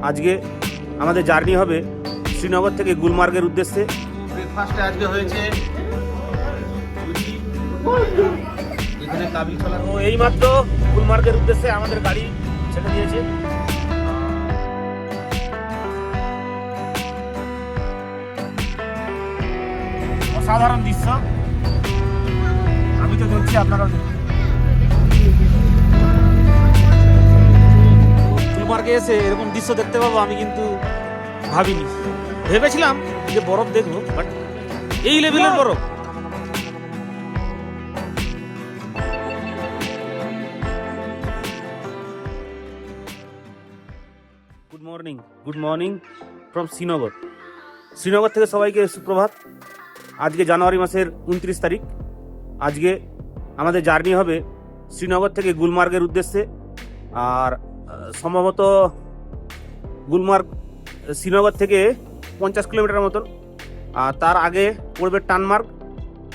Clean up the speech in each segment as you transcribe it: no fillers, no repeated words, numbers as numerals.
আজকে আমাদের জার্নি হবে শ্রীনগর থেকে গুলমার্গের উদ্দেশ্যে। ব্রেকফাস্টে আজকে হয়েছে এখানে কাবলি ছোলা। তো এইমাত্র গুলমার্গের উদ্দেশ্যে আমাদের গাড়ি ছেড়ে দিয়েছে। অসাধারণ দৃশ্য, আমি তো দেখছি, আপনারাও দেখুন। গুলমার্গে এসে এরকম দৃশ্য দেখতে পাবো আমি কিন্তু ভাবিনি। ভেবেছিলাম যে বরফ দেখবো, বাট এই লেভেলের বরফ। Good morning from Srinagar. Srinagar থেকে সবাইকে সুপ্রভাত। আজকে জানুয়ারি মাসের 29 তারিখ। আজকে আমাদের জার্নি হবে শ্রীনগর থেকে গুলমার্গের উদ্দেশ্যে। আর সম্ভবত গুলমার্গ শ্রীনগর থেকে 50 কিলোমিটার মতন, আর তার আগে পড়বে টানমার্গ।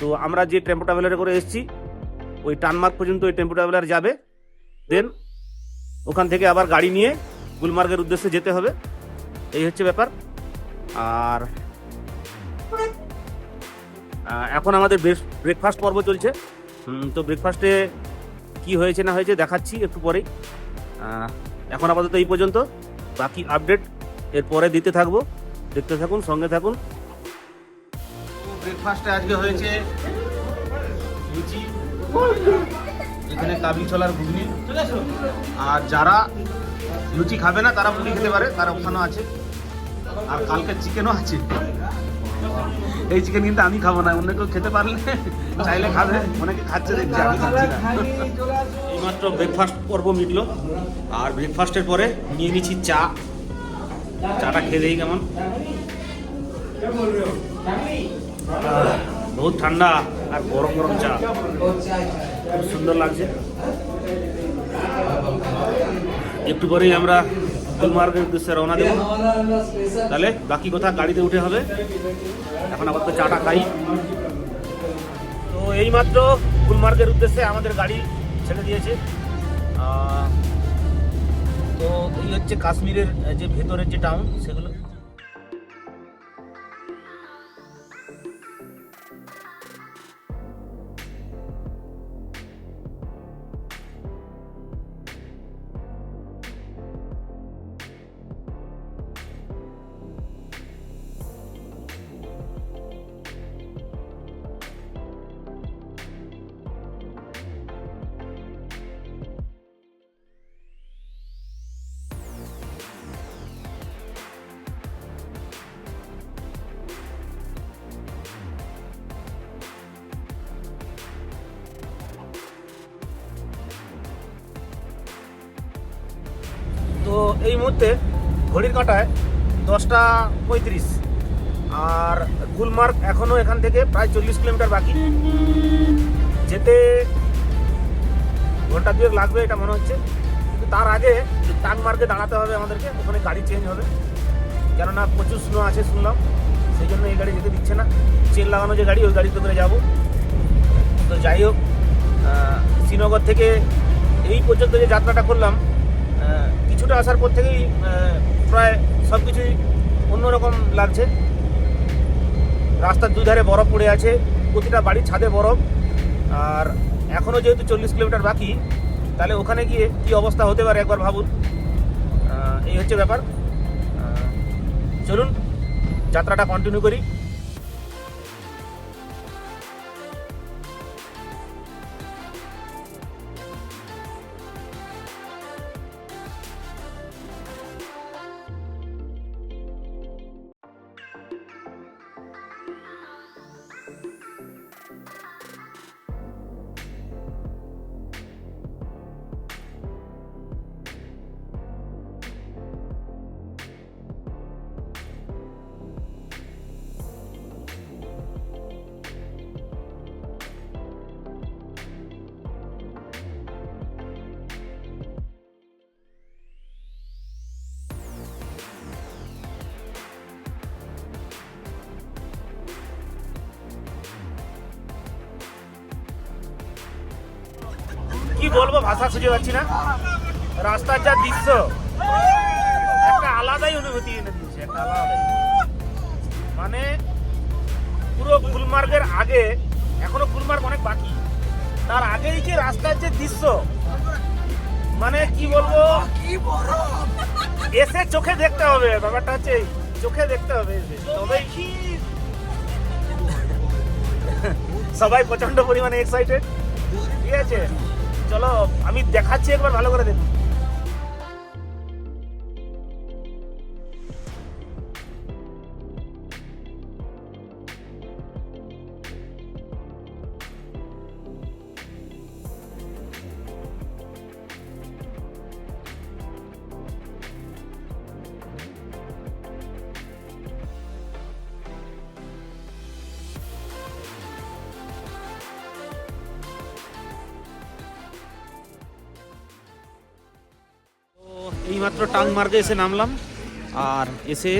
তো আমরা যে টেম্পো ট্রাভেলারে করে এসেছি ওই টানমার্গ পর্যন্ত ওই টেম্পো ট্রাভেলার যাবে, দেন ওখান থেকে আবার গাড়ি নিয়ে গুলমার্গের উদ্দেশ্যে যেতে হবে। এই হচ্ছে ব্যাপার। আর এখন আমাদের ব্রেকফাস্ট পর্ব চলছে। তো ব্রেকফাস্টে কি হয়েছে না হয়েছে দেখাচ্ছি একটু পরেই। এখন আপাতত এই পর্যন্ত, বাকি আপডেট এরপরে দিতে থাকবো। দেখতে থাকুন, সঙ্গে থাকুন। ব্রেকফাস্টে আজকে হয়েছে লুচি, এখানে কাবলি ছোলার ঘুগনি। আর যারা লুচি খাবে না তারা পুরি খেতে পারে, তার অপশনও আছে। আর কালকে চিকেনও আছে। এই চিকেন কিন্তু আমি খাবো না, অন্য কেউ খেতে পারলে চাইলে খাবে, অনেকে খাচ্ছে দেখছি, আমি খাচ্ছি না। এইমাত্র ব্রেকফাস্ট পর্ব মিটলো, আর ব্রেকফাস্টের পরে নিয়ে নিচ্ছি চাটা খেয়ে দেই কেমন। বহুত ঠান্ডা আর গরম গরম চা, খুব সুন্দর লাগছে। একটু পরেই আমরা গুলমার্গের উদ্দেশ্যে রওনা দেব। তাহলে বাকি কথা গাড়িতে উঠে হবে। এখন আবার তো চাটা খাই। তো এইমাত্র গুলমার্গের উদ্দেশ্যে আমাদের গাড়ি ছেড়ে দিয়েছে। তো এই হচ্ছে কাশ্মীরের যে ভেতরের যে টাউন সেগুলো। তো এই মুহূর্তে ঘড়ির কাঁটায় 10:35, আর গুলমার্গ এখনও এখান থেকে প্রায় 40 কিলোমিটার বাকি। যেতে ঘন্টা 2 লাগবে এটা মনে হচ্ছে। কিন্তু তার আগে টানমার্গে দাঁড়াতে হবে আমাদেরকে, ওখানে গাড়ি চেঞ্জ হবে, কেননা প্রচুর স্নো আছে শুনলাম। সেই জন্য এই গাড়ি যেতে দিচ্ছে না। চেন লাগানো যে গাড়ি, ওই গাড়িতে করে যাবো। তো যাই হোক, শ্রীনগর থেকে এই পর্যন্ত যে যাত্রাটা করলাম, কিছুটা আসার পর থেকেই প্রায় সব কিছুই অন্যরকম লাগছে। রাস্তার দুধারে বরফ পড়ে আছে, প্রতিটা বাড়ির ছাদে বরফ। আর এখনও যেহেতু 40 কিলোমিটার বাকি, তাহলে ওখানে গিয়ে কী অবস্থা হতে পারে একবার ভাবুন। এই হচ্ছে ব্যাপার। চলুন যাত্রাটা কন্টিনিউ করি। কি বলবো, ভাষা খুঁজে পাচ্ছি না। রাস্তার যা দৃশ্য, একটা আলাদাই মানে পুরো গুলমার্গের আগে, এখনো গুলমার্গ অনেক বাকি, তার আগেই যে রাস্তার যে দৃশ্য, মানে কি বলবো, এসে চোখে দেখতে হবে। ব্যাপারটা হচ্ছে চোখে দেখতে হবে, তবেই সবাই প্রচন্ড পরিমাণে এক্সাইটেড। ঠিক আছে, চলো আমি দেখাচ্ছি একবার, ভালো করে দেখুন। এইমাত্র টাংমার্গে এসে নামলাম, আর এসে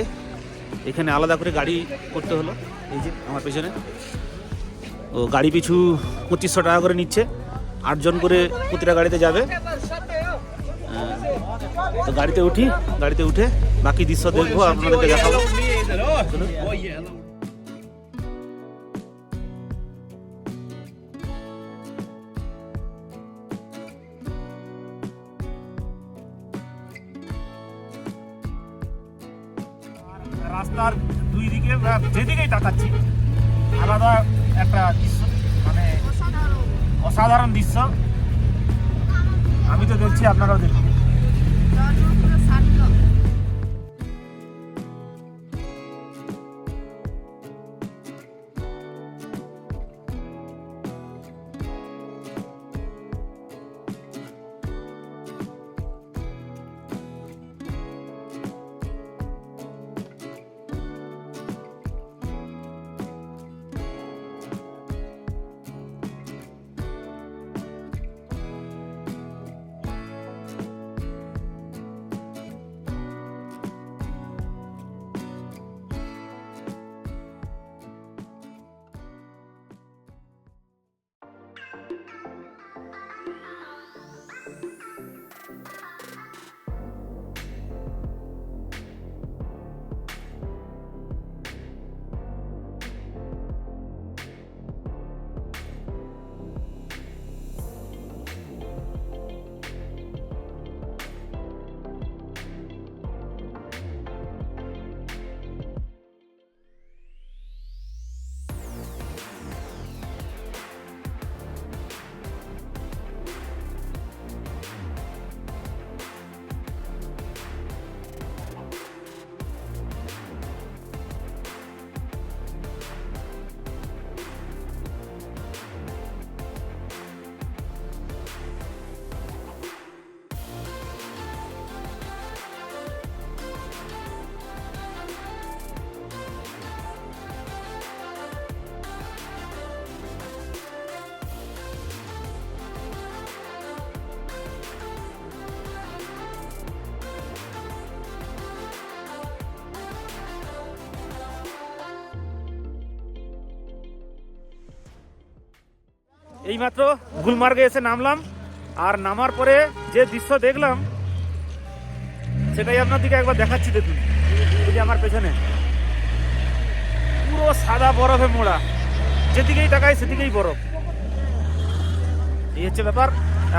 এখানে আলাদা করে গাড়ি করতে হলো। এই যে আমার পেছনে, ও গাড়ি পিছু 2500 টাকা করে নিচ্ছে, 8 জন করে প্রতিটা গাড়িতে যাবে। তো গাড়িতে উঠি, গাড়িতে উঠে বাকি দৃশ্য দেখবো, আপনাদেরকে দেখাবো। রাস্তার দুই দিকে যেদিকেই তাকাচ্ছি আলাদা একটা দৃশ্য, মানে অসাধারণ দৃশ্য। আমি তো দেখছি, আপনারাও দেখুন। এইমাত্র গুলমার্গে এসে নামলাম, আর নামার পরে যে দৃশ্য দেখলাম সেটাই আপনার দিকে একবার দেখাচ্ছি। দেখুন, এই যে আমার পেছনে পুরো সাদা বরফে মোড়া, যেদিকেই তাকাই সেদিকেই বরফ। এই হচ্ছে ব্যাপার।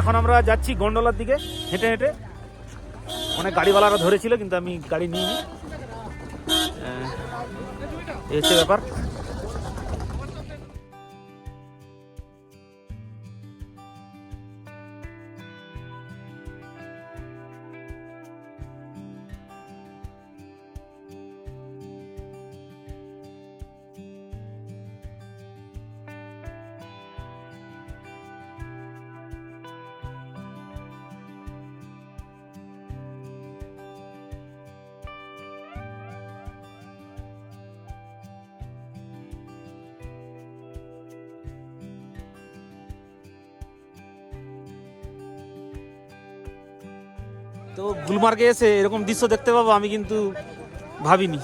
এখন আমরা যাচ্ছি গন্ডোলার দিকে হেঁটে হেঁটে। অনেক গাড়িওয়ালারা ধরেছিল, কিন্তু আমি গাড়ি নিইনি। এই হচ্ছে ব্যাপার। তো গুলমার্গে এসে এরকম দৃশ্য দেখতে পাবো আমি কিন্তু ভাবিনি।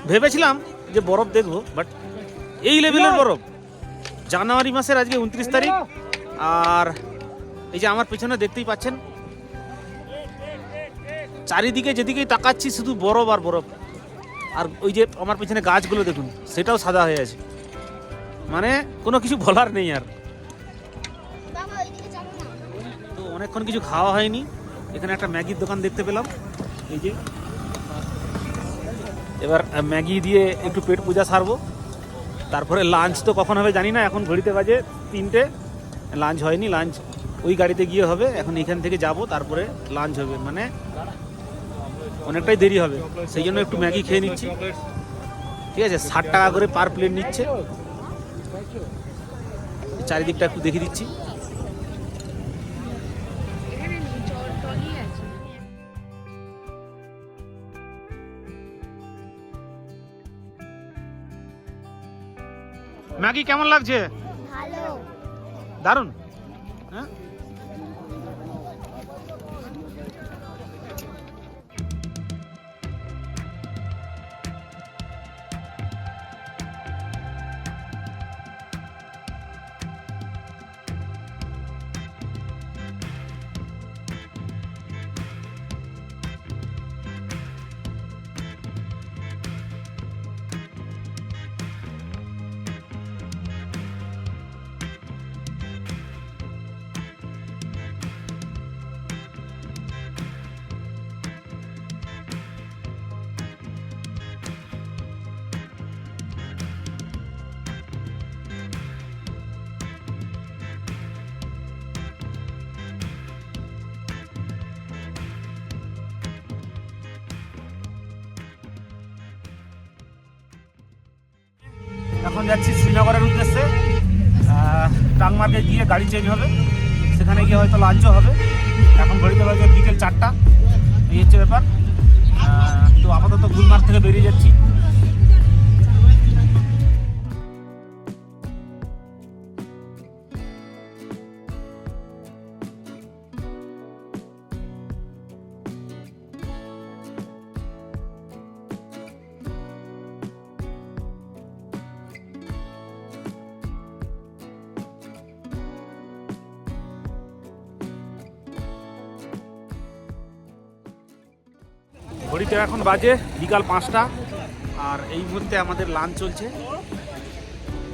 ভেবেছিলাম যে বরফ দেখবো, বাট এই লেভেলের বরফ। জানুয়ারি মাসের আজকে 29 তারিখ, আর এই যে আমার পেছনে দেখতেই পাচ্ছেন, চারিদিকে যেদিকেই তাকাচ্ছি শুধু বরফ আর বরফ। আর ওই যে আমার পিছনে গাছগুলো দেখুন, সেটাও সাদা হয়ে আছে, মানে কোনো কিছু বলার নেই আর। তো অনেকক্ষণ কিছু খাওয়া হয়নি, এখানে একটা ম্যাগির দোকান দেখতে পেলাম, এই যে। এবার ম্যাগি দিয়ে একটু পেট পূজা সারবো, তারপরে লাঞ্চ তো কখন হবে জানি না, এখন ঘড়িতে বাজে 3টে, লাঞ্চ হয়নি, লাঞ্চ ওই গাড়িতে গিয়ে হবে। এখন এখান থেকে যাব, তারপরে লাঞ্চ হবে, মানে অনেকটাই দেরি হবে, সেই জন্য একটু ম্যাগি খেয়ে নিচ্ছি। ঠিক আছে, 60 টাকা করে পার প্লেট নিচ্ছে। চারিদিকটা একটু দেখিয়ে দিচ্ছি। ম্যাগি কেমন লাগছে? ভালো। দারুণ। হ্যাঁ, এখন যাচ্ছি শ্রীনগরের উদ্দেশ্যে। টাংমার্গে গিয়ে গাড়ি চেঞ্জ হবে, সেখানে গিয়ে হয়তো লাঞ্চও হবে। এখন ঘড়িতে বাজে বিকেল 4টা, এই হচ্ছে ব্যাপার। তো আপাতত গুলমার্গ থেকে বেরিয়ে যাচ্ছি। ঘড়িতে এখন বাজে বিকাল 5টা, আর এই মুহূর্তে আমাদের লাঞ্চ চলছে।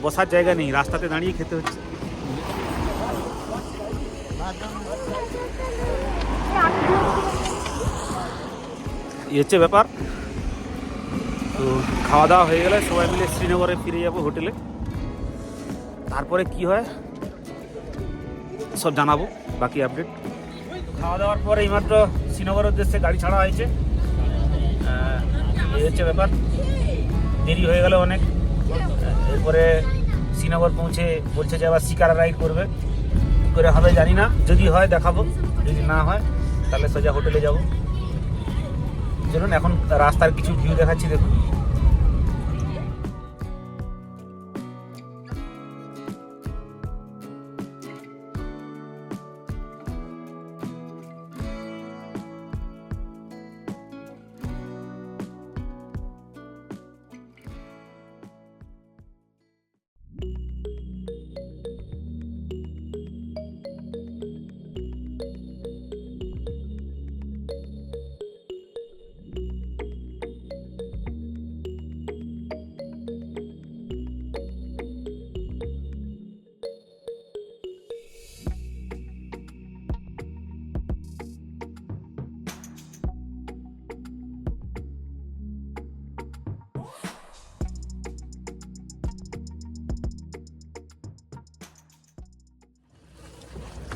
বসার জায়গা নেই, রাস্তাতে দাঁড়িয়ে খেতে হচ্ছে। এই হচ্ছে ব্যাপার। তো খাওয়া দাওয়া হয়ে গেলে সবাই মিলে শ্রীনগরে ফিরে যাবো হোটেলে। তারপরে কি হয় সব জানাবো, বাকি আপডেট। খাওয়া দাওয়ার পরে এইমাত্র শ্রীনগরের উদ্দেশ্যে গাড়ি ছাড়া হয়েছে। এই হচ্ছে ব্যাপার, দেরি হয়ে গেল অনেক। এরপরে শ্রীনগর পৌঁছে বলছে যে আবার শিকারা রাইড করবে, কী করে হবে জানি না। যদি হয় দেখাবো, যদি না হয় তাহলে সোজা হোটেলে যাব। চলুন এখন রাস্তার কিছু ভিউ দেখাচ্ছি, দেখুন।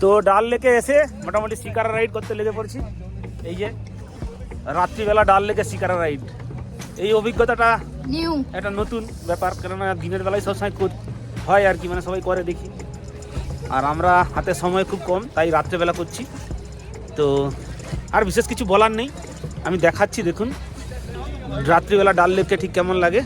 তো ডাল লেকে এসে মোটামুটি শিকারা রাইড করতে লেগে পড়ছি। এই যে রাত্রিবেলা ডাল লেকে শিকারা রাইড, এই অভিজ্ঞতাটা নিউ, একটা নতুন ব্যাপার। কেননা দিনের বেলায় সবসময় হয় আর কি, মানে সবাই করে দেখি, আর আমরা হাতে সময় খুব কম, তাই রাত্রেবেলা করছি। তো আর বিশেষ কিছু বলার নেই, আমি দেখাচ্ছি, দেখুন রাত্রিবেলা ডাল লেককে ঠিক কেমন লাগে।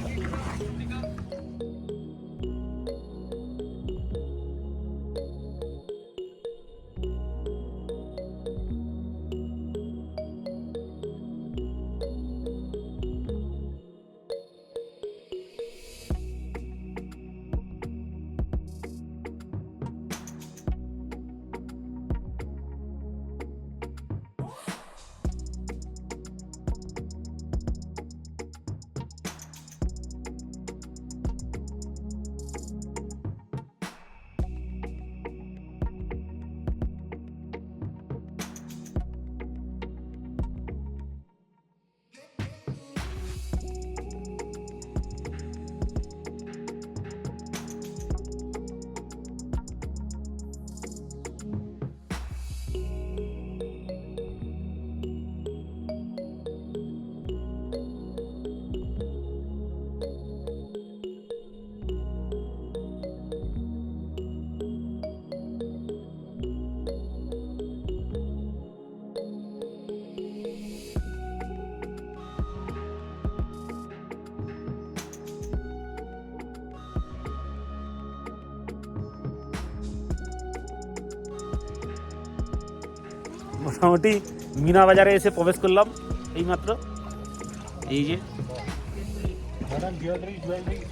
মোটামুটি মিনা বাজারে এসে প্রবেশ করলাম এইমাত্র। এই যে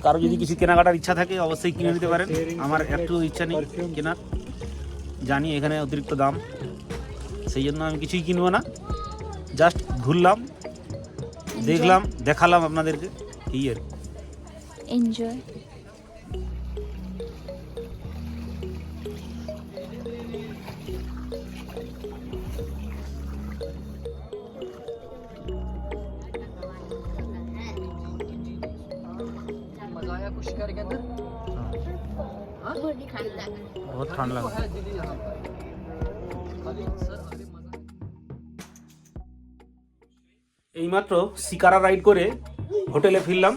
কারো যদি কিছু কেনাকাটার ইচ্ছা থাকে অবশ্যই কিনে নিতে পারেন। আমার একটু ইচ্ছা নেই কেনার, জানি এখানে অতিরিক্ত দাম, সেই জন্য আমি কিছুই কিনবো না। জাস্ট ঘুরলাম, দেখলাম, দেখালাম আপনাদেরকে, এই আর কি। এনজয়। मजा आया कुछ शिकार के अंदर? बहुत ठंड लगा। है दिल्ली यहाँ पर। खाली सर अरे मजा। এইমাত্র শিকারা রাইড করে হোটেলে ফিরলাম।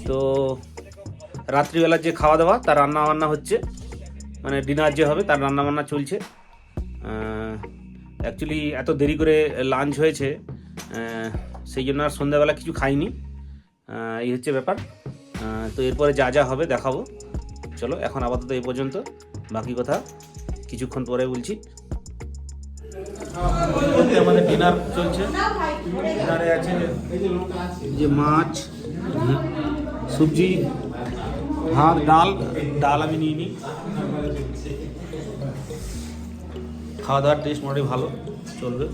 তো রাত্রিবেলার যে খাওয়া দাওয়া তার রান্না বান্না হচ্ছে, মানে ডিনার যে হবে তার রান্না বান্না চলছে। অ্যাকচুয়ালি এত দেরি করে লাঞ্চ হয়েছে, সেই জন্য আর সন্ধ্যাবেলা কিছু খাইনি। এই হচ্ছে ব্যাপার। তো এরপরে যা যা হবে দেখাবো। চলো এখন আপাতত এই পর্যন্ত, বাকি কথা কিছুক্ষণ পরে বলছি। আমাদের ডিনার চলছে। ডিনারে আছে যে মাছ, সবজি, ভাত, ডাল। ডাল আমি নিয়ে নিই। খাওয়া দাওয়ার টেস্ট মোটামুটি ভালো, চলবে।